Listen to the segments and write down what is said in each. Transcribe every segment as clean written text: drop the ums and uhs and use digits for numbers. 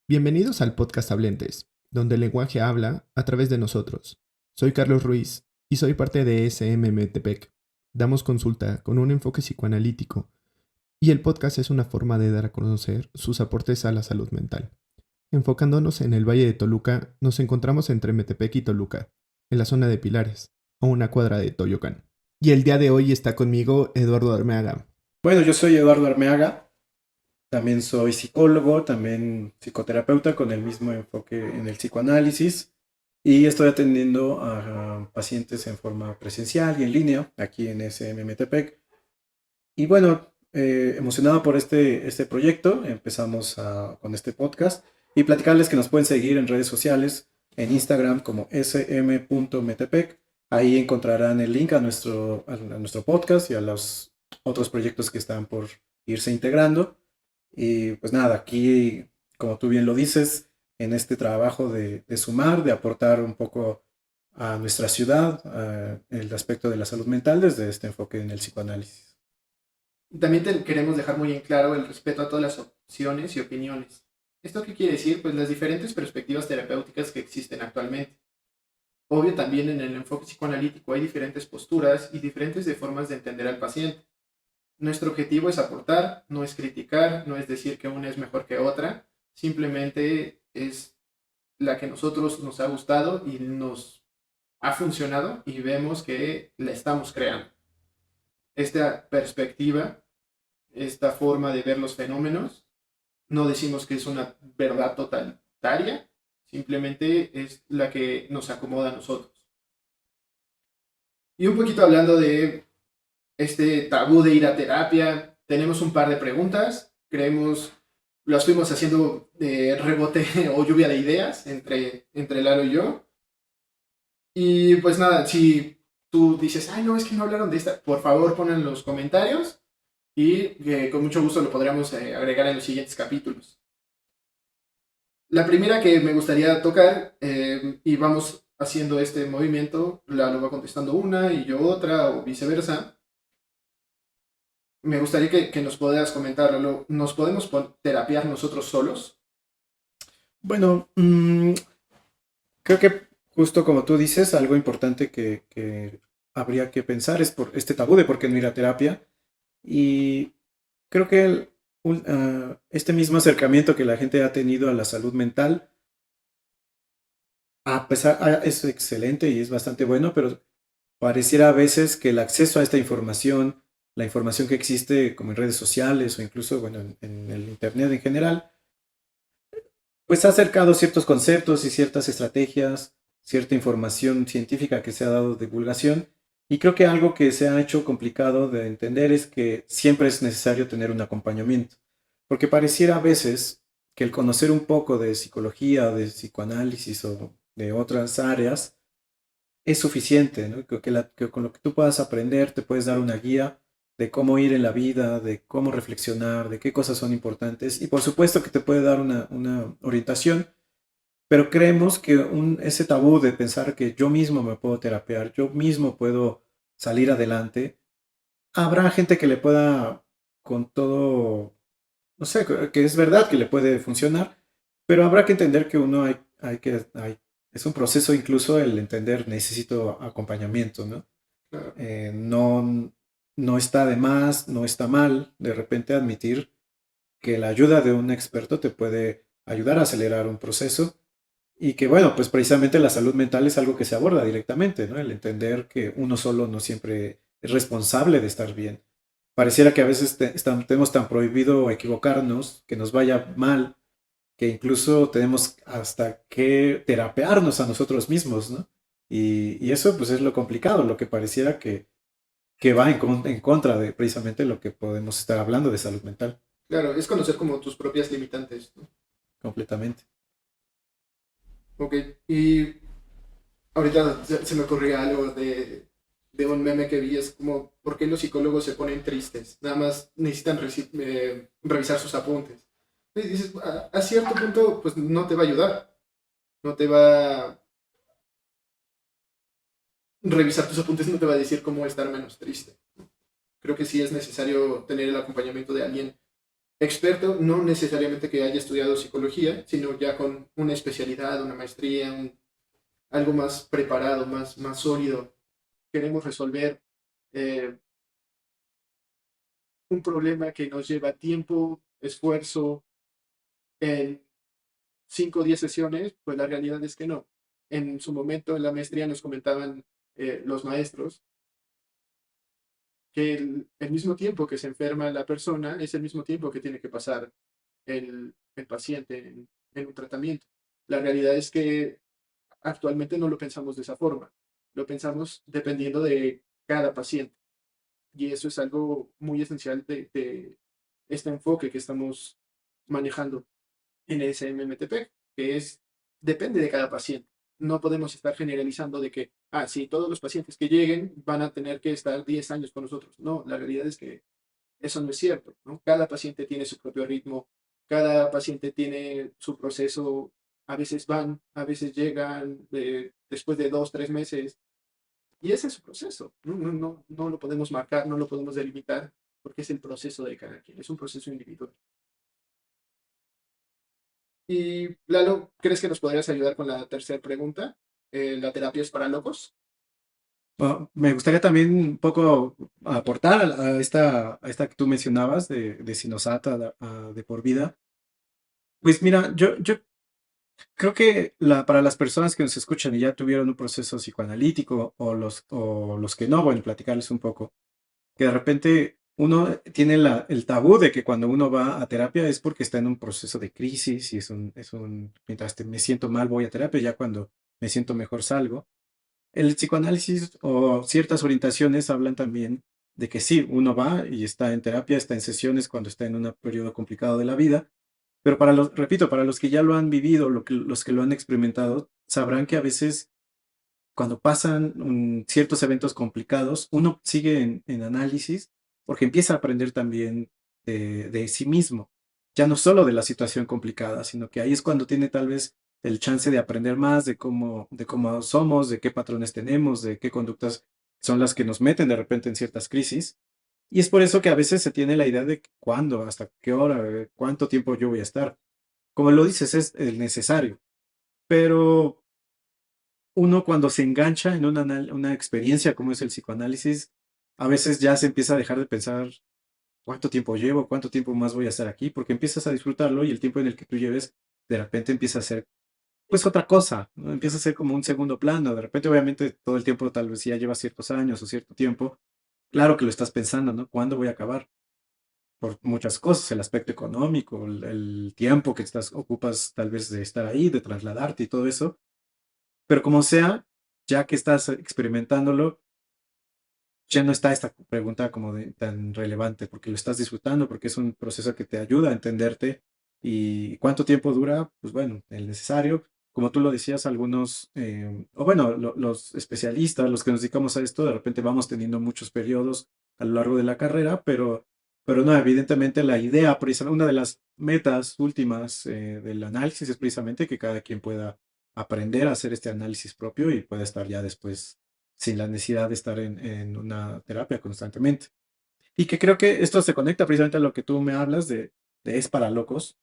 Bienvenidos al podcast Hablentes, donde el lenguaje habla a través de nosotros. Soy Carlos Ruiz y soy parte de SMMTPEC. Damos consulta con un enfoque psicoanalítico y el podcast es una forma de dar a conocer sus aportes a la salud mental. Enfocándonos en el Valle de Toluca, nos encontramos entre Metepec y Toluca, en la zona de Pilares, a una cuadra de Toyocan. Y el día de hoy está conmigo Eduardo Armeaga. Bueno, yo soy Eduardo Armeaga, también soy psicólogo, también psicoterapeuta con el mismo enfoque en el psicoanálisis y estoy atendiendo a pacientes en forma presencial y en línea aquí en SMMTPEC. Y bueno, emocionado por este proyecto, empezamos con este podcast y platicarles que nos pueden seguir en redes sociales, en Instagram como sm.metepec. Ahí encontrarán el link a nuestro podcast y a los otros proyectos que están por irse integrando. Y pues nada, aquí, como tú bien lo dices, en este trabajo de sumar, de aportar un poco a nuestra ciudad, el aspecto de la salud mental desde este enfoque en el psicoanálisis. También queremos dejar muy en claro el respeto a todas las opciones y opiniones. ¿Esto qué quiere decir? Pues las diferentes perspectivas terapéuticas que existen actualmente. Obvio, también en el enfoque psicoanalítico hay diferentes posturas y diferentes formas de entender al paciente. Nuestro objetivo es aportar, no es criticar, no es decir que una es mejor que otra, simplemente es la que a nosotros nos ha gustado y nos ha funcionado y vemos que la estamos creando. Esta perspectiva, esta forma de ver los fenómenos, no decimos que es una verdad totalitaria, simplemente es la que nos acomoda a nosotros. Y un poquito hablando de este tabú de ir a terapia, tenemos un par de preguntas, creemos, las fuimos haciendo de rebote o lluvia de ideas entre Lalo y yo. Y pues nada, si tú dices, ay no, es que no hablaron de esta, por favor ponen en los comentarios y con mucho gusto lo podríamos agregar en los siguientes capítulos. La primera que me gustaría tocar, y vamos haciendo este movimiento, lo va contestando una y yo otra, o viceversa. Me gustaría que nos puedas comentar, ¿nos podemos terapiar nosotros solos? Bueno, creo que justo como tú dices, algo importante que habría que pensar es por este tabú de por qué no ir a terapia. Y creo que este mismo acercamiento que la gente ha tenido a la salud mental, es excelente y es bastante bueno, pero pareciera a veces que el acceso a esta información, la información que existe como en redes sociales o incluso bueno, en el Internet en general, pues ha acercado ciertos conceptos y ciertas estrategias, cierta información científica que se ha dado divulgación. Y creo que algo que se ha hecho complicado de entender es que siempre es necesario tener un acompañamiento. Porque pareciera a veces que el conocer un poco de psicología, de psicoanálisis o de otras áreas es suficiente, ¿no? Que con lo que tú puedas aprender te puedes dar una guía de cómo ir en la vida, de cómo reflexionar, de qué cosas son importantes y por supuesto que te puede dar una orientación, pero creemos que ese tabú de pensar que yo mismo me puedo terapear, yo mismo puedo salir adelante, habrá gente que le pueda con todo, no sé, que es verdad que le puede funcionar, pero habrá que entender que es un proceso incluso el entender necesito acompañamiento, ¿no? Claro. No, no está de más, no está mal de repente admitir que la ayuda de un experto te puede ayudar a acelerar un proceso y que bueno, pues precisamente la salud mental es algo que se aborda directamente, ¿no? El entender que uno solo no siempre es responsable de estar bien. Pareciera que a veces tenemos tan prohibido equivocarnos, que nos vaya mal, que incluso tenemos hasta que terapearnos a nosotros mismos, ¿no? Y eso pues es lo complicado, lo que pareciera que va en contra de precisamente lo que podemos estar hablando de salud mental, Claro, es conocer como tus propias limitantes, ¿no? completamente. Ok, y ahorita se me ocurrió algo de un meme que vi, es como, ¿por qué los psicólogos se ponen tristes? Nada más necesitan revisar sus apuntes. Y dices, a cierto punto, pues no te va a ayudar, no te va revisar tus apuntes, no te va a decir cómo estar menos triste. Creo que sí es necesario tener el acompañamiento de alguien experto, no necesariamente que haya estudiado psicología, sino ya con una especialidad, una maestría, algo más preparado, más sólido. Queremos resolver eh, un problema que nos lleva tiempo, esfuerzo, en 5 o 10 sesiones, pues la realidad es que no. En su momento en la maestría nos comentaban los maestros que el mismo tiempo que se enferma la persona es el mismo tiempo que tiene que pasar el paciente en un tratamiento. La realidad es que actualmente no lo pensamos de esa forma, lo pensamos dependiendo de cada paciente. Y eso es algo muy esencial de este enfoque que estamos manejando en SMMTP, que es, depende de cada paciente. No podemos estar generalizando de que, sí, todos los pacientes que lleguen van a tener que estar 10 años con nosotros. No, la realidad es que eso no es cierto, ¿no? Cada paciente tiene su propio ritmo, cada paciente tiene su proceso, a veces van, a veces llegan después de 2, 3 meses, y ese es su proceso. No lo podemos marcar, no lo podemos delimitar, porque es el proceso de cada quien, es un proceso individual. Y Lalo, ¿crees que nos podrías ayudar con la tercera pregunta? ¿La terapia es para locos? Me gustaría también un poco aportar a esta que tú mencionabas de Sinosata de por vida. Pues mira, yo creo que para las personas que nos escuchan y ya tuvieron un proceso psicoanalítico o los que no, bueno, platicarles un poco, que de repente uno tiene el tabú de que cuando uno va a terapia es porque está en un proceso de crisis y mientras me siento mal voy a terapia, ya cuando me siento mejor salgo. El psicoanálisis o ciertas orientaciones hablan también de que sí, uno va y está en terapia, está en sesiones cuando está en un periodo complicado de la vida, pero repito, para los que ya lo han vivido, los que lo han experimentado, sabrán que a veces cuando pasan ciertos eventos complicados, uno sigue en análisis porque empieza a aprender también de sí mismo, ya no solo de la situación complicada, sino que ahí es cuando tiene tal vez el chance de aprender más de cómo somos, de qué patrones tenemos, de qué conductas son las que nos meten de repente en ciertas crisis. Y es por eso que a veces se tiene la idea de cuándo, hasta qué hora, cuánto tiempo yo voy a estar. Como lo dices, es el necesario, pero uno cuando se engancha en una experiencia como es el psicoanálisis, a veces ya se empieza a dejar de pensar cuánto tiempo llevo, cuánto tiempo más voy a estar aquí, porque empiezas a disfrutarlo y el tiempo en el que tú lleves de repente empieza a ser pues otra cosa, ¿no? Empieza a ser como un segundo plano, de repente obviamente todo el tiempo tal vez si ya llevas ciertos años o cierto tiempo, claro que lo estás pensando, ¿no? ¿Cuándo voy a acabar? Por muchas cosas, el aspecto económico, el tiempo que ocupas tal vez de estar ahí, de trasladarte y todo eso, pero como sea, ya que estás experimentándolo, ya no está esta pregunta como tan relevante, porque lo estás disfrutando, porque es un proceso que te ayuda a entenderte. ¿Y cuánto tiempo dura? Pues bueno, el necesario. Como tú lo decías, algunos, o bueno, los especialistas, los que nos dedicamos a esto, de repente vamos teniendo muchos periodos a lo largo de la carrera, pero no, evidentemente la idea, precisamente, una de las metas últimas del análisis es precisamente que cada quien pueda aprender a hacer este análisis propio y pueda estar ya después sin la necesidad de estar en una terapia constantemente. Y que creo que esto se conecta precisamente a lo que tú me hablas de es para locos.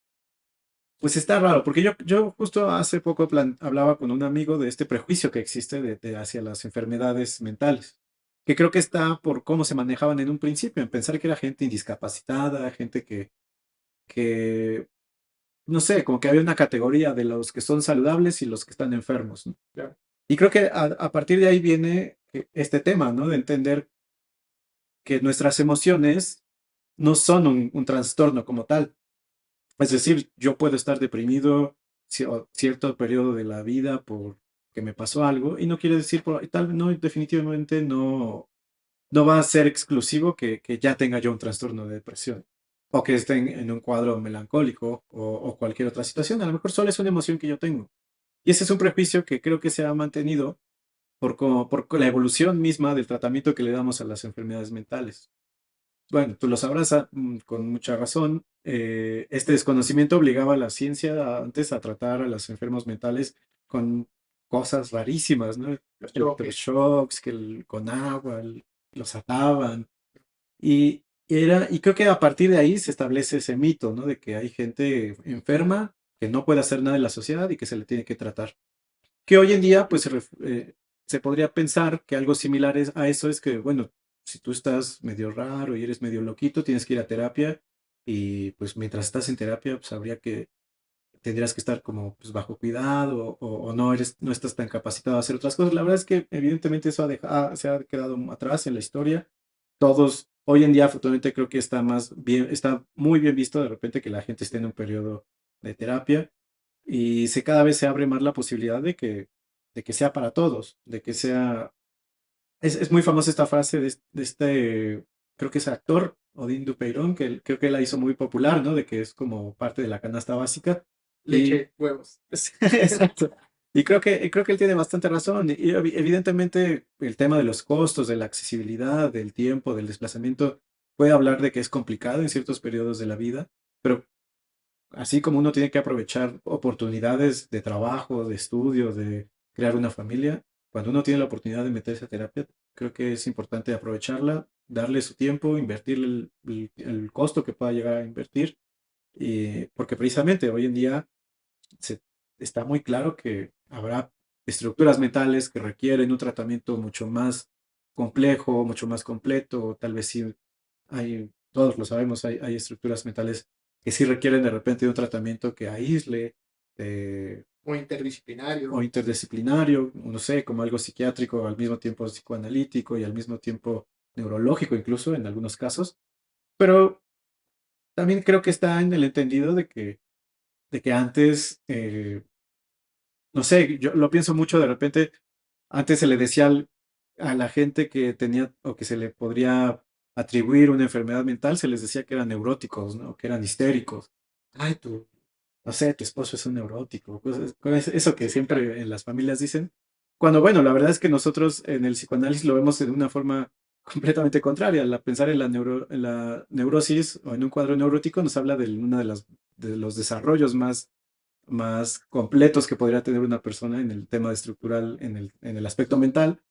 Pues está raro, porque yo justo hace poco hablaba con un amigo de este prejuicio que existe hacia las enfermedades mentales, que creo que está por cómo se manejaban en un principio, en pensar que era gente indiscapacitada, gente que no sé, como que había una categoría de los que son saludables y los que están enfermos, ¿no? Claro. Y creo que a partir de ahí viene este tema, ¿no? De entender que nuestras emociones no son un trastorno como tal. Es decir, yo puedo estar deprimido cierto periodo de la vida porque me pasó algo y no quiere decir, tal, no, definitivamente no va a ser exclusivo que ya tenga yo un trastorno de depresión o que esté en un cuadro melancólico o cualquier otra situación. A lo mejor solo es una emoción que yo tengo. Y ese es un prejuicio que creo que se ha mantenido por la evolución misma del tratamiento que le damos a las enfermedades mentales. Bueno, tú lo sabrás con mucha razón. Este desconocimiento obligaba a la ciencia antes a tratar a los enfermos mentales con cosas rarísimas, ¿no? Choque. Electroshocks, con agua, los ataban. Y y creo que a partir de ahí se establece ese mito, ¿no? De que hay gente enferma que no puede hacer nada en la sociedad y que se le tiene que tratar. Que hoy en día, pues, se podría pensar que algo similar a eso es que, bueno, si tú estás medio raro y eres medio loquito, tienes que ir a terapia y pues mientras estás en terapia, pues tendrías que estar como pues, bajo cuidado o no estás tan capacitado a hacer otras cosas. La verdad es que evidentemente eso se ha quedado atrás en la historia. Todos, hoy en día, afortunadamente, creo que está muy bien visto de repente que la gente esté en un periodo de terapia y cada vez se abre más la posibilidad de que sea para todos, de que sea... Es muy famosa esta frase de este, creo que es actor, Odín Dupeirón, creo que la hizo muy popular, ¿no? De que es como parte de la canasta básica. Y Leche, huevos. exacto. Y creo que él tiene bastante razón. Y evidentemente el tema de los costos, de la accesibilidad, del tiempo, del desplazamiento, puede hablar de que es complicado en ciertos periodos de la vida, pero así como uno tiene que aprovechar oportunidades de trabajo, de estudio, de crear una familia, cuando uno tiene la oportunidad de meterse a terapia, creo que es importante aprovecharla, darle su tiempo, invertirle el costo que pueda llegar a invertir, porque precisamente hoy en día se, está muy claro que habrá estructuras mentales que requieren un tratamiento mucho más complejo, mucho más completo, tal vez sí todos lo sabemos, hay estructuras mentales que sí requieren de repente de un tratamiento que aísle O interdisciplinario. o interdisciplinario, no sé, como algo psiquiátrico, al mismo tiempo psicoanalítico y al mismo tiempo neurológico incluso en algunos casos, pero también creo que está en el entendido de que antes no sé, yo lo pienso mucho de repente, antes se le decía a la gente que tenía o que se le podría atribuir una enfermedad mental, se les decía que eran neuróticos, ¿no? Que eran histéricos. Ay, no sé, tu esposo es un neurótico. Eso que Sí, claro. siempre en las familias dicen. Cuando, bueno, la verdad es que nosotros en el psicoanálisis lo vemos de una forma completamente contraria. Al pensar en en la neurosis o en un cuadro neurótico nos habla de uno de los desarrollos más completos que podría tener una persona en el tema estructural, en el aspecto mental.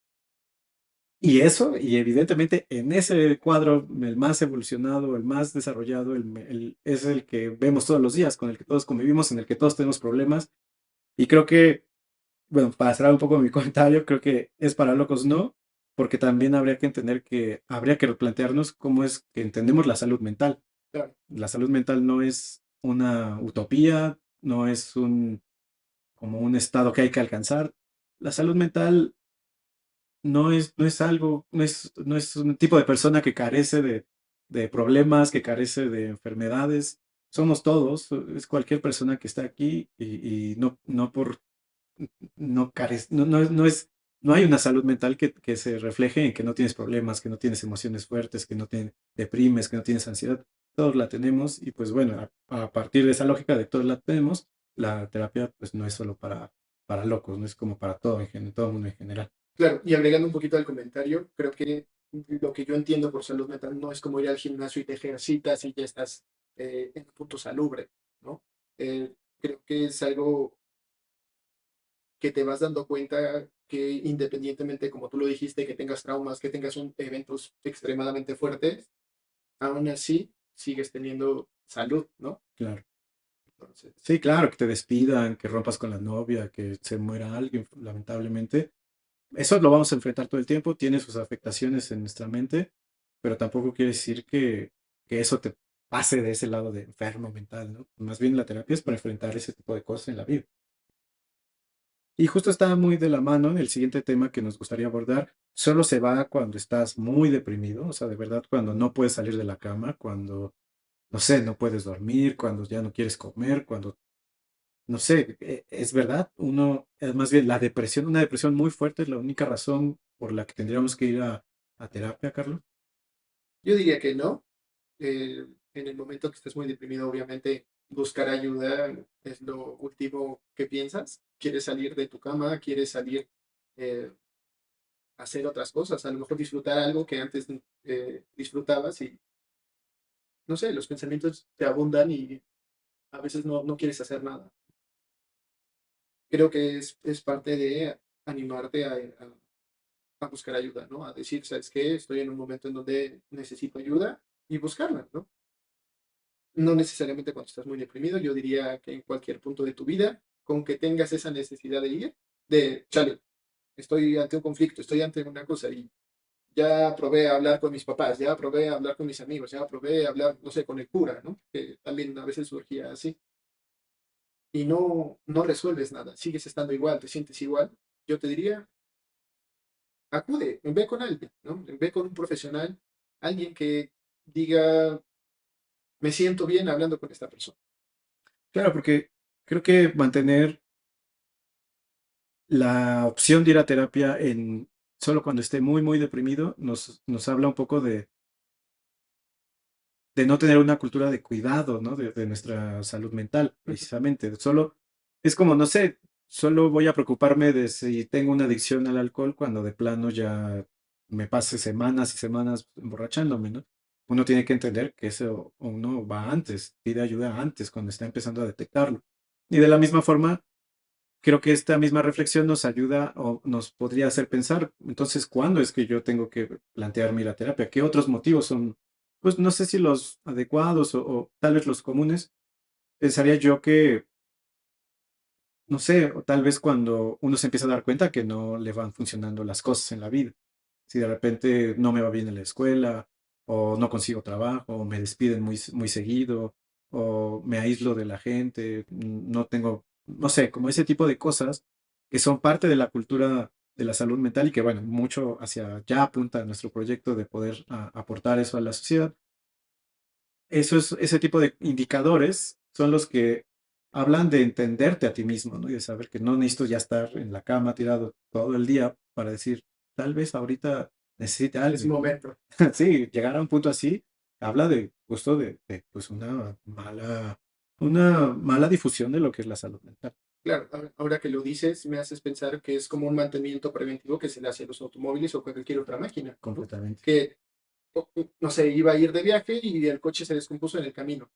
Y eso, y evidentemente en ese cuadro, el más evolucionado, el más desarrollado, es el que vemos todos los días, con el que todos convivimos, en el que todos tenemos problemas. Y creo que, bueno, para cerrar un poco mi comentario, creo que es para locos no, porque también habría que entender que habría que replantearnos cómo es que entendemos la salud mental. Claro. La salud mental no es una utopía, no es como un estado que hay que alcanzar. La salud mental no es algo, no es un tipo de persona que carece de problemas, que carece de enfermedades. Somos todos, es cualquier persona que está aquí y no por, no carece, no hay una salud mental que se refleje en que no tienes problemas, que no tienes emociones fuertes, que no te deprimes, que no tienes ansiedad. Todos la tenemos y pues bueno, a partir de esa lógica de todos la tenemos, la terapia pues no es solo para locos, no es como para todo el mundo en general. Claro, y agregando un poquito al comentario, creo que lo que yo entiendo por salud mental no es como ir al gimnasio y te ejercitas y ya estás en un punto salubre, ¿no? Creo que es algo que te vas dando cuenta que independientemente, como tú lo dijiste, que tengas traumas, que tengas eventos extremadamente fuertes, aún así sigues teniendo salud, ¿no? Claro. Entonces, Sí, claro, que te despidan, que rompas con la novia, que se muera alguien, lamentablemente. Eso lo vamos a enfrentar todo el tiempo, tiene sus afectaciones en nuestra mente, pero tampoco quiere decir que eso te pase de ese lado de enfermo mental, ¿no? Más bien la terapia es para enfrentar ese tipo de cosas en la vida. Y justo está muy de la mano el siguiente tema que nos gustaría abordar. Solo se va cuando estás muy deprimido, o sea, de verdad, cuando no puedes salir de la cama, cuando, no sé, no puedes dormir, cuando ya no quieres comer, cuando no sé, es verdad, más bien la depresión, una depresión muy fuerte es la única razón por la que tendríamos que ir a terapia, Carlos. yo diría que no. En el momento que estés muy deprimido, obviamente buscar ayuda es lo último que piensas. Quieres salir de tu cama, quieres salir eh, a hacer otras cosas, a lo mejor disfrutar algo que antes disfrutabas y, no sé, los pensamientos te abundan y a veces no quieres hacer nada. Creo que es parte de animarte a buscar ayuda, ¿no? A decir, ¿sabes qué? Estoy en un momento en donde necesito ayuda y buscarla, ¿no? No necesariamente cuando estás muy deprimido, yo diría que en cualquier punto de tu vida, con que tengas esa necesidad de ir, de, chale, estoy ante un conflicto, estoy ante una cosa y ya probé a hablar con mis papás, ya probé a hablar con mis amigos, ya probé a hablar, no sé, con el cura, ¿no? Que también a veces surgía así. Y no resuelves nada, sigues estando igual, te sientes igual. Yo te diría, acude, ve con alguien, ¿no? Ve con un profesional, alguien que diga, me siento bien hablando con esta persona. Claro, porque creo que mantener la opción de ir a terapia en solo cuando esté muy, muy deprimido nos habla un poco de no tener una cultura de cuidado, ¿no? De nuestra salud mental, Ujú. precisamente. Solo, es como, no sé, solo voy a preocuparme de si tengo una adicción al alcohol cuando de plano ya me pase semanas y semanas emborrachándome, ¿no? Uno tiene que entender que eso uno va antes, pide ayuda antes, cuando está empezando a detectarlo. Y de la misma forma, creo que esta misma reflexión nos ayuda o nos podría hacer pensar, entonces, ¿cuándo es que yo tengo que plantearme ir a terapia? ¿Qué otros motivos son, pues no sé si los adecuados o tal vez los comunes? Pensaría yo que, no sé, o tal vez cuando uno se empieza a dar cuenta que no le van funcionando las cosas en la vida. Si de repente no me va bien en la escuela, o no consigo trabajo, o me despiden muy, muy seguido, o me aíslo de la gente, no tengo, no sé, como ese tipo de cosas que son parte de la cultura de la salud mental y que, bueno, mucho hacia allá apunta nuestro proyecto de poder aportar eso a la sociedad. Ese tipo de indicadores son los que hablan de entenderte a ti mismo, ¿no? Y de saber que no necesito ya estar en la cama tirado todo el día para decir, tal vez ahorita necesite Es algo. momento. Sí, llegar a un punto así habla de justo pues una mala difusión de lo que es la salud mental, Claro, ahora que lo dices, me haces pensar que es como un mantenimiento preventivo que se le hace a los automóviles o cualquier otra máquina, ¿no? completamente. Que, no sé, iba a ir de viaje y el coche se descompuso en el camino.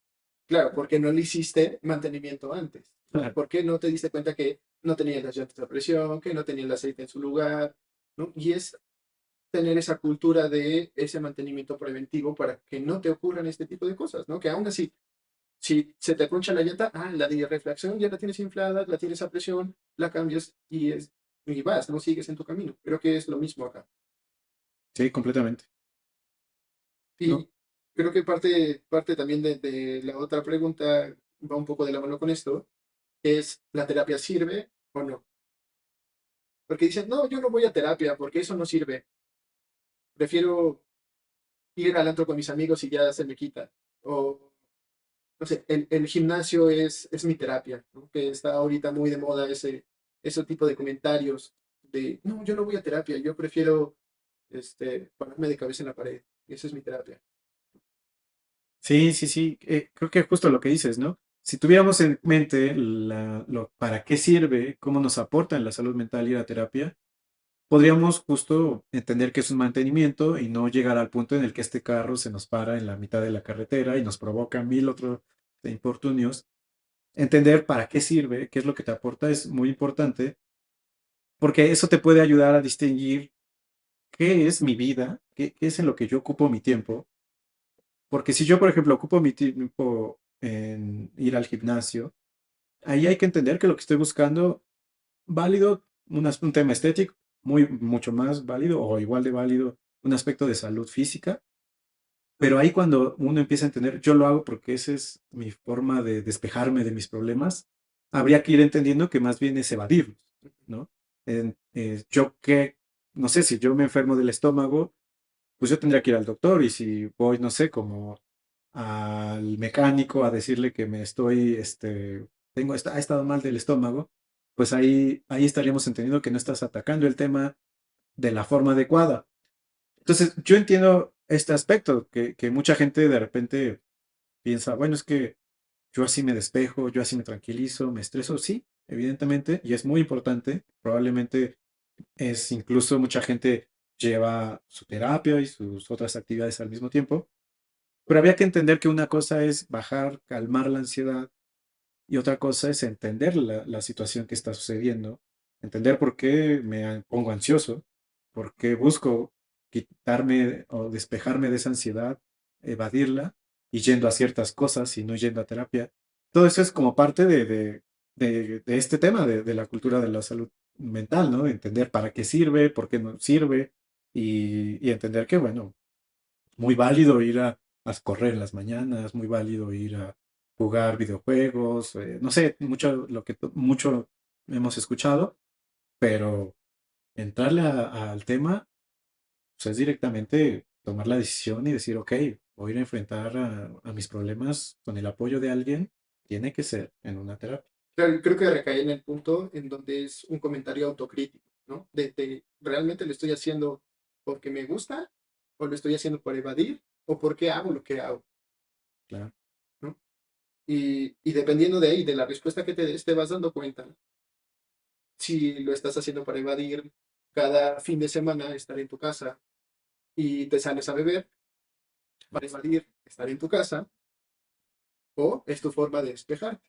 Claro, porque no le hiciste mantenimiento antes, ¿no? Claro. ¿Por qué no te diste cuenta que no tenías las llantas a presión, que no tenía el aceite en su lugar, ¿no? Y es tener esa cultura de ese mantenimiento preventivo para que no te ocurran este tipo de cosas, ¿no? Que aún así, si se te poncha la llanta, la de reflexión ya la tienes inflada, la tienes a presión, la cambias y vas, no sigues en tu camino. Creo que es lo mismo acá. Sí, completamente. ¿No? Y creo que parte también de la otra pregunta va un poco de la mano con esto, es, ¿la terapia sirve o no? Porque dicen, no, yo no voy a terapia porque eso no sirve. Prefiero ir al antro con mis amigos y ya se me quita. O, no sé, el gimnasio es mi terapia, ¿no? Que está ahorita muy de moda ese tipo de comentarios de, no, yo no voy a terapia, yo prefiero ponerme de cabeza en la pared. Y esa es mi terapia. Sí, sí, sí. Creo que justo lo que dices, ¿no? Si tuviéramos en mente para qué sirve, cómo nos aporta en la salud mental ir a terapia, podríamos justo entender que es un mantenimiento y no llegar al punto en el que este carro se nos para en la mitad de la carretera y nos provoca mil otros infortunios. Entender para qué sirve, qué es lo que te aporta es muy importante, porque eso te puede ayudar a distinguir qué es mi vida, qué es en lo que yo ocupo mi tiempo. Porque si yo, por ejemplo, ocupo mi tiempo en ir al gimnasio, ahí hay que entender que lo que estoy buscando, válido, un tema estético, mucho más válido o igual de válido, un aspecto de salud física, pero ahí cuando uno empieza a entender, yo lo hago porque esa es mi forma de despejarme de mis problemas, habría que ir entendiendo que más bien es evadirlos, ¿no? Yo que, no sé, si yo me enfermo del estómago, pues yo tendría que ir al doctor y si voy, no sé, como al mecánico a decirle que ha estado mal del estómago, pues ahí estaríamos entendiendo que no estás atacando el tema de la forma adecuada. Entonces, yo entiendo este aspecto, que mucha gente de repente piensa, bueno, es que yo así me despejo, yo así me tranquilizo, me estreso, sí, evidentemente, y es muy importante, probablemente es incluso mucha gente lleva su terapia y sus otras actividades al mismo tiempo, pero había que entender que una cosa es bajar, calmar la ansiedad y otra cosa es entender la situación que está sucediendo, entender por qué pongo ansioso, por qué busco quitarme o despejarme de esa ansiedad, evadirla y yendo a ciertas cosas y no yendo a terapia. Todo eso es como parte de este tema de la cultura de la salud mental, ¿no? Entender para qué sirve, por qué no sirve y entender que, bueno, muy válido ir a correr en las mañanas, muy válido ir a jugar videojuegos, no sé, mucho lo que mucho hemos escuchado, pero entrarle al tema pues, es directamente tomar la decisión y decir, ok, voy a ir a enfrentar a mis problemas con el apoyo de alguien, tiene que ser en una terapia. Claro, creo que recae en el punto en donde es un comentario autocrítico, ¿no? ¿Realmente lo estoy haciendo porque me gusta? ¿O lo estoy haciendo por evadir? ¿O porque hago lo que hago? Claro. ¿No? Y dependiendo de ahí, de la respuesta que te des, te vas dando cuenta si lo estás haciendo para evadir cada fin de semana, estar en tu casa y te sales a beber, para evadir estar en tu casa, o es tu forma de despejarte.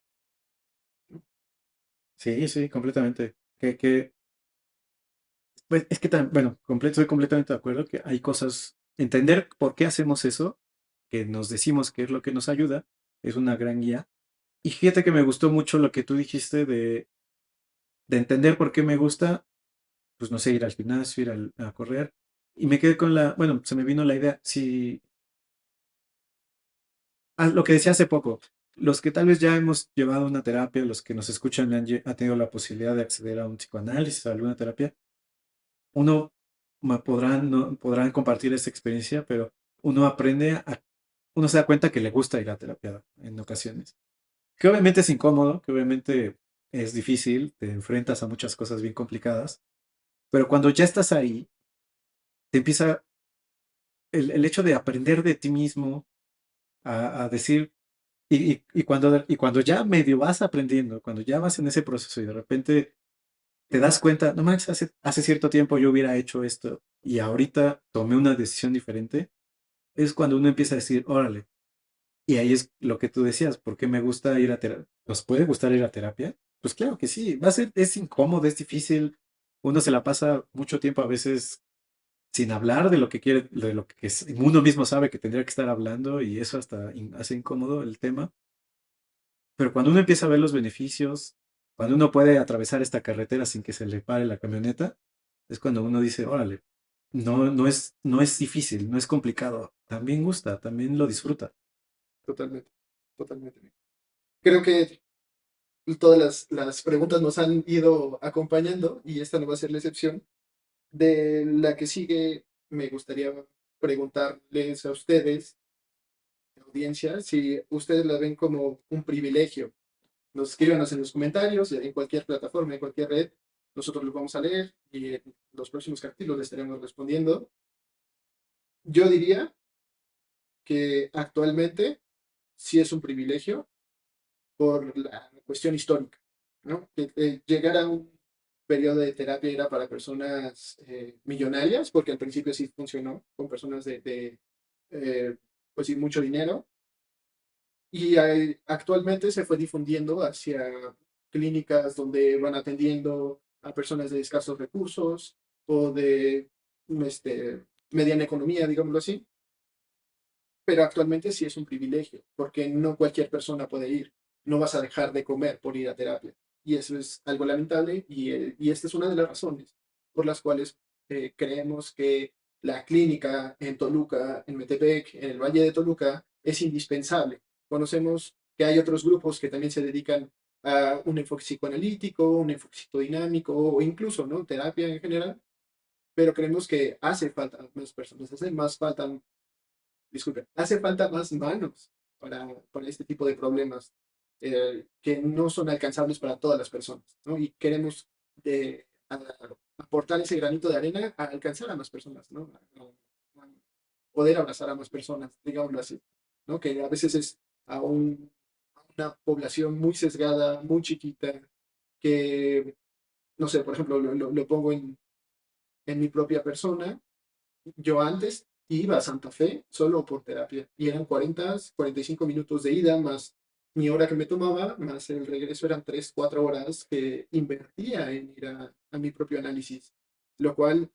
Sí, sí, completamente. Pues es que, bueno, estoy completamente de acuerdo que hay cosas, entender por qué hacemos eso, que nos decimos que es lo que nos ayuda, es una gran guía. Y fíjate que me gustó mucho lo que tú dijiste de entender por qué me gusta, pues no sé, ir al gimnasio, a correr. Y me quedé con bueno, se me vino la idea, si, lo que decía hace poco, los que tal vez ya hemos llevado una terapia, los que nos escuchan han tenido la posibilidad de acceder a un psicoanálisis, a alguna terapia, uno podrán compartir esa experiencia, pero uno uno se da cuenta que le gusta ir a terapia en ocasiones. Que obviamente es incómodo, que obviamente es difícil, te enfrentas a muchas cosas bien complicadas, pero cuando ya estás ahí, te empieza el hecho de aprender de ti mismo, a decir, y cuando ya medio vas aprendiendo, cuando ya vas en ese proceso y de repente te das cuenta, no manches, hace cierto tiempo yo hubiera hecho esto y ahorita tomé una decisión diferente, es cuando uno empieza a decir, órale, y ahí es lo que tú decías, ¿por qué me gusta ir a terapia? ¿Nos puede gustar ir a terapia? Pues claro que sí, es incómodo, es difícil, uno se la pasa mucho tiempo a veces sin hablar de lo que quiere, de lo que uno mismo sabe que tendría que estar hablando y eso hasta hace incómodo el tema. Pero cuando uno empieza a ver los beneficios, cuando uno puede atravesar esta carretera sin que se le pare la camioneta, es cuando uno dice, órale, no es difícil, no es complicado, también gusta, también lo disfruta. Totalmente, totalmente. Creo que todas las preguntas nos han ido acompañando y esta no va a ser la excepción. De la que sigue, me gustaría preguntarles a ustedes, audiencia, si ustedes la ven como un privilegio. Nos escríbanos en los comentarios, en cualquier plataforma, en cualquier red. Nosotros los vamos a leer y en los próximos capítulos les estaremos respondiendo. Yo diría que actualmente sí es un privilegio por la cuestión histórica, ¿no? Que llegar a un periodo de terapia era para personas millonarias, porque al principio sí funcionó con personas eh, pues, sí, mucho dinero, y actualmente se fue difundiendo hacia clínicas donde van atendiendo a personas de escasos recursos o de mediana economía, digámoslo así, pero actualmente sí es un privilegio, porque no cualquier persona puede ir. No vas a dejar de comer por ir a terapia. Y eso es algo lamentable y esta es una de las razones por las cuales creemos que la clínica en Toluca, en Metepec, en el Valle de Toluca, es indispensable. Conocemos que hay otros grupos que también se dedican a un enfoque psicoanalítico, un enfoque psicodinámico o incluso, ¿no?, terapia en general, pero creemos que hace falta más personas, hace más falta disculpe, hace falta más manos para este tipo de problemas que no son alcanzables para todas las personas, ¿no? Y queremos aportar ese granito de arena a alcanzar a más personas, ¿no? A poder abrazar a más personas, digámoslo así, ¿no? Que a veces es a una población muy sesgada, muy chiquita, que, no sé, por ejemplo, lo pongo en mi propia persona. Yo antes iba a Santa Fe solo por terapia y eran 45 minutos de ida más mi hora que me tomaba, más el regreso eran 3 4 horas que invertía en ir a mi propio análisis, lo cual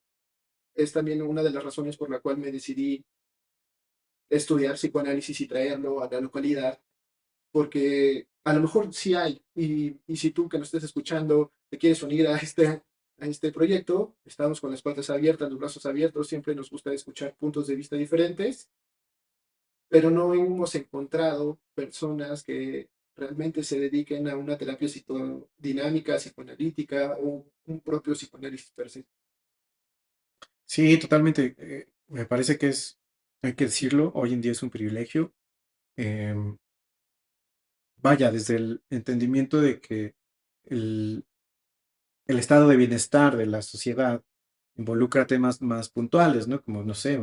es también una de las razones por la cual me decidí estudiar psicoanálisis y traerlo a la localidad, porque a lo mejor sí hay, y si tú que nos estés escuchando te quieres unir a este proyecto, estamos con las puertas abiertas, los brazos abiertos, siempre nos gusta escuchar puntos de vista diferentes, pero no hemos encontrado personas que realmente se dediquen a una terapia psicodinámica, psicoanalítica o un propio psicoanálisis per se. Sí, totalmente. Me parece que hay que decirlo, hoy en día es un privilegio. em, Vaya, desde el entendimiento de que el, el estado de bienestar de la sociedad involucra temas más puntuales, ¿no? Como, no sé,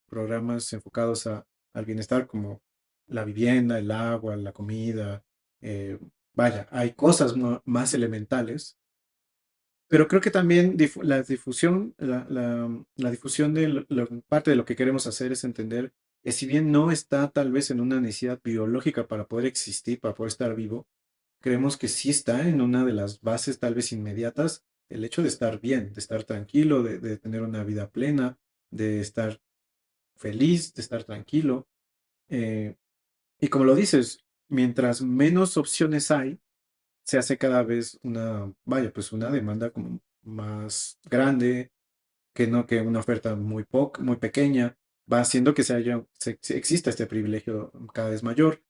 programas enfocados al bienestar como la vivienda, el agua, la comida. Vaya, hay cosas más elementales, pero creo que también la difusión de parte de lo que queremos hacer es entender que si bien no está tal vez en una necesidad biológica para poder existir, para poder estar vivo, creemos que sí está en una de las bases tal vez inmediatas, el hecho de estar bien, de estar tranquilo, de tener una vida plena, de estar feliz, de estar tranquilo. eh, y como lo dices, mientras menos opciones hay, se hace cada vez vaya, pues una demanda como más grande, que no que una oferta muy pequeña, va haciendo que exista este privilegio cada vez mayor.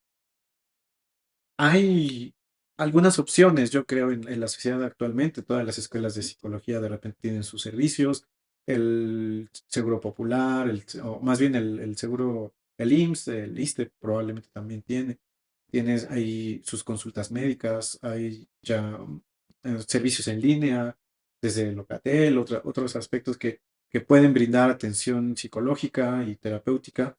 Hay algunas opciones, yo creo, en la sociedad actualmente. Todas las escuelas de psicología de repente tienen sus servicios, el seguro popular, o más bien el seguro, el IMSS, el ISSSTE probablemente también tiene. Tienes ahí sus consultas médicas, hay ya servicios en línea, desde Locatel, otros aspectos que pueden brindar atención psicológica y terapéutica,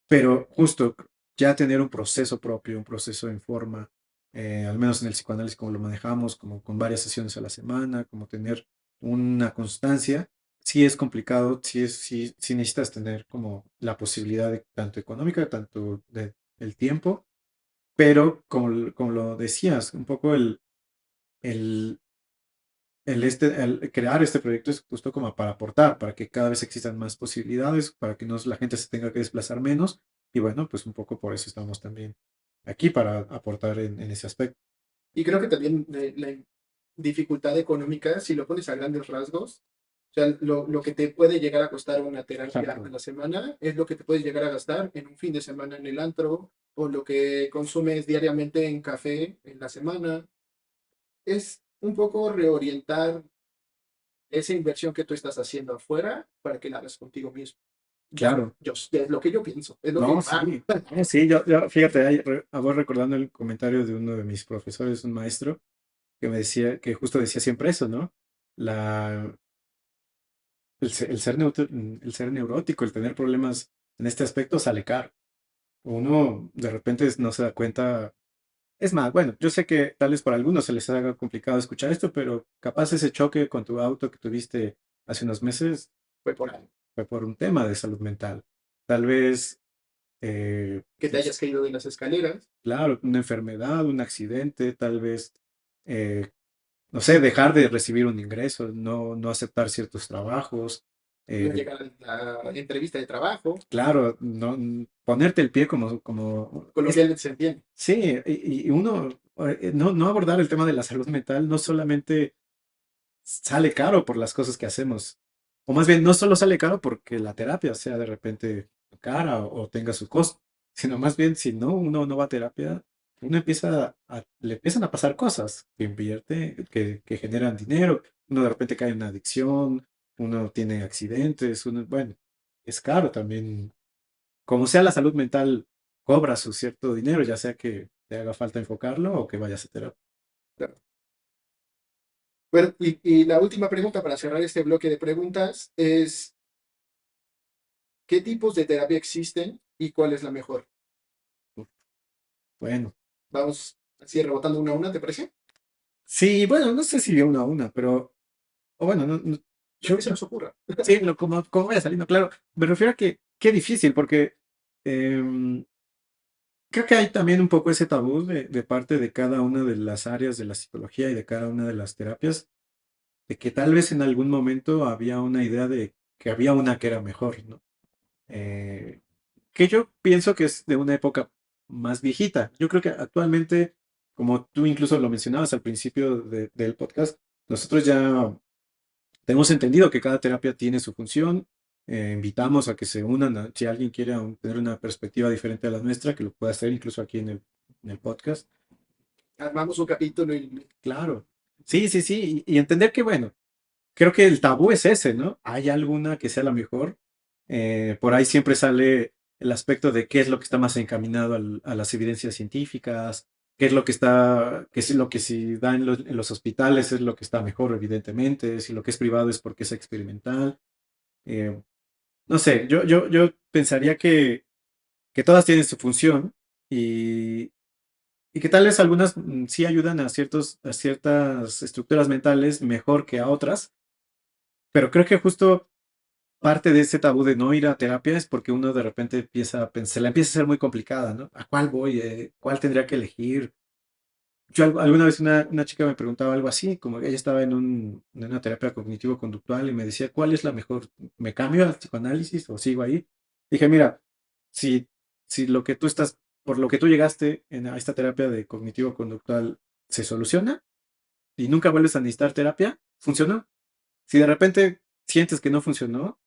pero justo ya tener un proceso propio, un proceso en forma, al menos en el psicoanálisis como lo manejamos, como con varias sesiones a la semana, como tener una constancia, sí es complicado, sí necesitas tener como la posibilidad de tanto económica, tanto de el tiempo, pero como lo decías, un poco el, el crear este proyecto es justo como para aportar, para que cada vez existan más posibilidades, para que la gente se tenga que desplazar menos. Y bueno, pues un poco por eso estamos también aquí, para aportar en ese aspecto. Y creo que también la dificultad económica, si lo pones a grandes rasgos, o sea, lo que te puede llegar a costar una terapia Exacto. a la semana es lo que te puedes llegar a gastar en un fin de semana en el antro o lo que consumes diariamente en café en la semana. Es un poco reorientar esa inversión que tú estás haciendo afuera para que la hagas contigo mismo. Claro. Es lo que yo pienso, es lo No, que... sí. No, sí, yo, fíjate, ahí voy recordando el comentario de uno de mis profesores, un maestro, que me decía, que justo decía siempre eso, ¿no? La, el ser neurótico, el tener problemas en este aspecto sale caro. Uno de repente no se da cuenta. Es más, bueno, yo sé que tal vez para algunos se les haga complicado escuchar esto, pero capaz ese choque con tu auto que tuviste hace unos meses fue por algo. fue por un tema de salud mental. Tal vez, Que te no hayas sé, caído de las escaleras, claro, una enfermedad, un accidente, tal vez, eh, no sé, dejar de recibir un ingreso, no aceptar ciertos trabajos, no eh, llegar a la entrevista de trabajo, claro, no, ponerte el pie como coloquialmente se entiende. sí, y uno, no abordar el tema de la salud mental no solamente sale caro por las cosas que hacemos, o más bien no solo sale caro porque la terapia sea de repente cara o tenga su costo, sino más bien si no uno no va a terapia, le empiezan a pasar cosas que invierte, que generan dinero, uno de repente cae en una adicción, uno tiene accidentes, bueno, es caro también. Como sea la salud mental, cobra su cierto dinero, ya sea que te haga falta enfocarlo o que vayas a terapia. Bueno, y la última pregunta para cerrar este bloque de preguntas es, ¿qué tipos de terapia existen y cuál es la mejor? Bueno, Vamos así rebotando una a una, ¿te parece? sí, bueno, no sé si una a una, pero, o bueno, Lo yo, que se nos ocurra. sí, como vaya saliendo, claro, me refiero a que, qué difícil, porque em, creo que hay también un poco ese tabú de parte de cada una de las áreas de la psicología y de cada una de las terapias, de que tal vez en algún momento había una idea de que había una que era mejor, ¿no? Eh, que yo pienso que es de una época más viejita. Yo creo que actualmente, como tú incluso lo mencionabas al principio del podcast, nosotros ya tenemos entendido que cada terapia tiene su función. Invitamos a que se unan, si alguien quiere tener una perspectiva diferente a la nuestra, que lo pueda hacer incluso aquí en el podcast. Armamos un capítulo y Claro. Sí, sí, sí. Y entender que, bueno, creo que el tabú es ese, ¿no? ¿Hay alguna que sea la mejor? Por ahí siempre sale el aspecto de qué es lo que está más encaminado a las evidencias científicas, qué es lo que está, qué es lo que si da en los hospitales es lo que está mejor, evidentemente, si lo que es privado es porque es experimental. Eh, no sé, yo pensaría que todas tienen su función y, y que tal vez algunas sí ayudan a ciertas estructuras mentales mejor que a otras, pero creo que justo parte de ese tabú de no ir a terapia es porque uno de repente empieza a pensar, se la empieza a ser muy complicada, ¿no? ¿A cuál voy? ¿Cuál tendría que elegir? Yo alguna vez una chica me preguntaba algo así, como que ella estaba en una terapia cognitivo-conductual y me decía, ¿cuál es la mejor? ¿Me cambio al psicoanálisis o sigo ahí? Dije, mira, si, si lo que tú estás, por lo que tú llegaste a esta terapia de cognitivo-conductual se soluciona y nunca vuelves a necesitar terapia, funcionó. Si de repente sientes que no funcionó,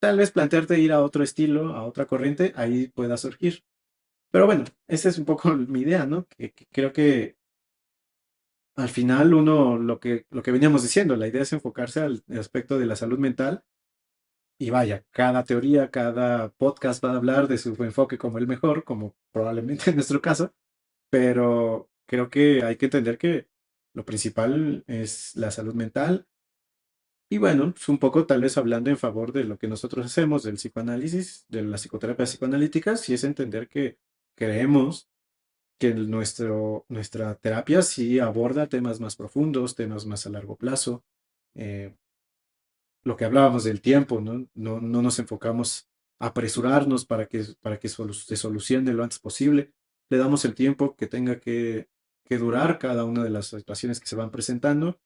tal vez plantearte ir a otro estilo, a otra corriente, ahí pueda surgir. Pero bueno, esa es un poco mi idea, ¿no? Que creo que al final uno, lo que veníamos diciendo, la idea es enfocarse al aspecto de la salud mental y vaya, cada teoría, cada podcast va a hablar de su enfoque como el mejor, como probablemente en nuestro caso, pero creo que hay que entender que lo principal es la salud mental. Y bueno, es un poco tal vez hablando en favor de lo que nosotros hacemos, del psicoanálisis, de la psicoterapia psicoanalítica, sí es entender que creemos que nuestra terapia sí aborda temas más profundos, temas más a largo plazo. eh, lo que hablábamos del tiempo, ¿no? No nos enfocamos a apresurarnos para que se solucione lo antes posible. Le damos el tiempo que tenga que durar cada una de las situaciones que se van presentando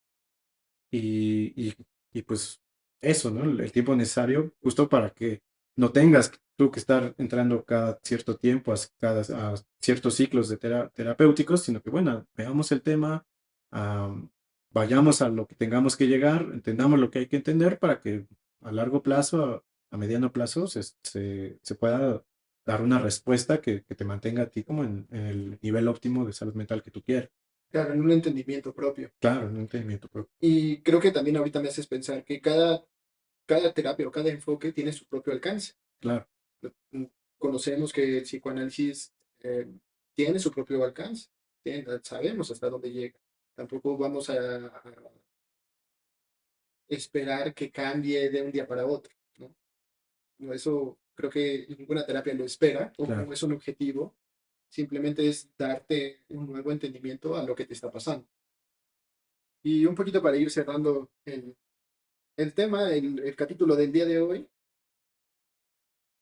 y pues eso, ¿no? El tiempo necesario justo para que no tengas tú que estar entrando cada cierto tiempo a ciertos ciclos de terapéuticos, sino que, bueno, veamos el tema, am, vayamos a lo que tengamos que llegar, entendamos lo que hay que entender para que a largo plazo, a mediano plazo, se pueda dar una respuesta que te mantenga a ti como en el nivel óptimo de salud mental que tú quieres. claro, en un entendimiento propio. Claro, un entendimiento propio. Y creo que también ahorita me haces pensar que cada terapia o cada enfoque tiene su propio alcance. Claro. Mm, Conocemos que el psicoanálisis tiene su propio alcance, sabemos hasta dónde llega. Tampoco vamos a esperar que cambie de un día para otro, ¿no? No, eso creo que ninguna terapia lo espera, o Claro. no es un objetivo, simplemente es darte un nuevo entendimiento a lo que te está pasando. Y un poquito para ir cerrando el tema, el capítulo del día de hoy,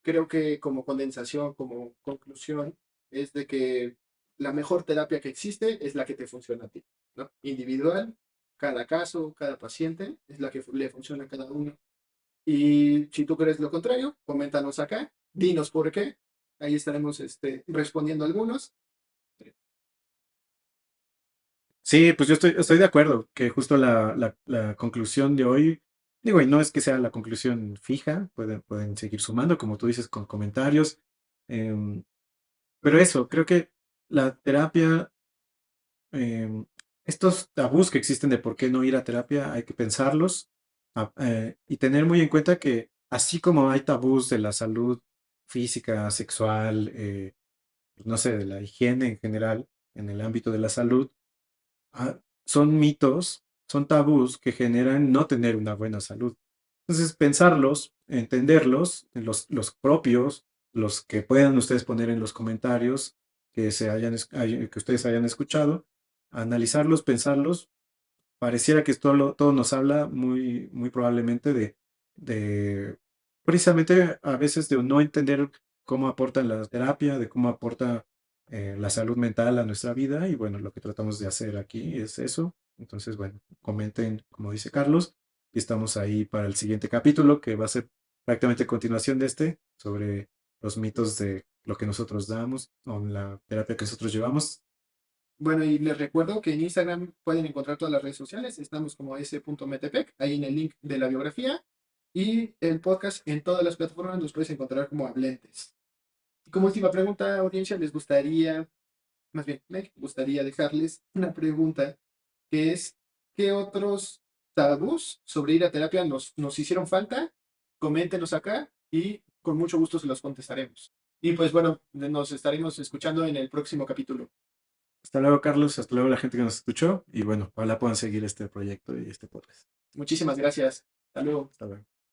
creo que como condensación, como conclusión, es de que la mejor terapia que existe es la que te funciona a ti, ¿no? Individual, cada caso, cada paciente, es la que le funciona a cada uno. Y si tú crees lo contrario, coméntanos acá, dinos por qué. Ahí estaremos respondiendo algunos. Sí, pues yo estoy de acuerdo que justo la conclusión de hoy, digo, y no es que sea la conclusión fija, pueden seguir sumando, como tú dices, con comentarios, em, pero eso, creo que la terapia, em, estos tabús que existen de por qué no ir a terapia, hay que pensarlos y tener muy en cuenta que así como hay tabús de la salud física, sexual, no sé, de la higiene en general, en el ámbito de la salud, son mitos, son tabús que generan no tener una buena salud. Entonces, pensarlos, entenderlos, los propios, los que puedan ustedes poner en los comentarios que ustedes hayan escuchado, analizarlos, pensarlos, pareciera que todo nos habla muy, muy probablemente de precisamente a veces de no entender cómo aporta la terapia, de cómo aporta la salud mental a nuestra vida y bueno, lo que tratamos de hacer aquí es eso. Entonces, bueno, comenten, como dice Carlos, y estamos ahí para el siguiente capítulo que va a ser prácticamente continuación de este sobre los mitos de lo que nosotros damos o la terapia que nosotros llevamos. Bueno, y les recuerdo que en Instagram pueden encontrar todas las redes sociales. Estamos como s.metepec, ahí en el link de la biografía. Y el podcast en todas las plataformas los puedes encontrar como Hablentes. Y como última pregunta, audiencia, les gustaría, más bien, me gustaría dejarles una pregunta que es, ¿qué otros tabús sobre ir a terapia nos hicieron falta? Coméntenos acá y con mucho gusto se los contestaremos. Y pues bueno, nos estaremos escuchando en el próximo capítulo. Hasta luego, Carlos. Hasta luego la gente que nos escuchó. Y bueno, ojalá puedan seguir este proyecto y este podcast. Muchísimas gracias. Hasta luego. Hasta luego.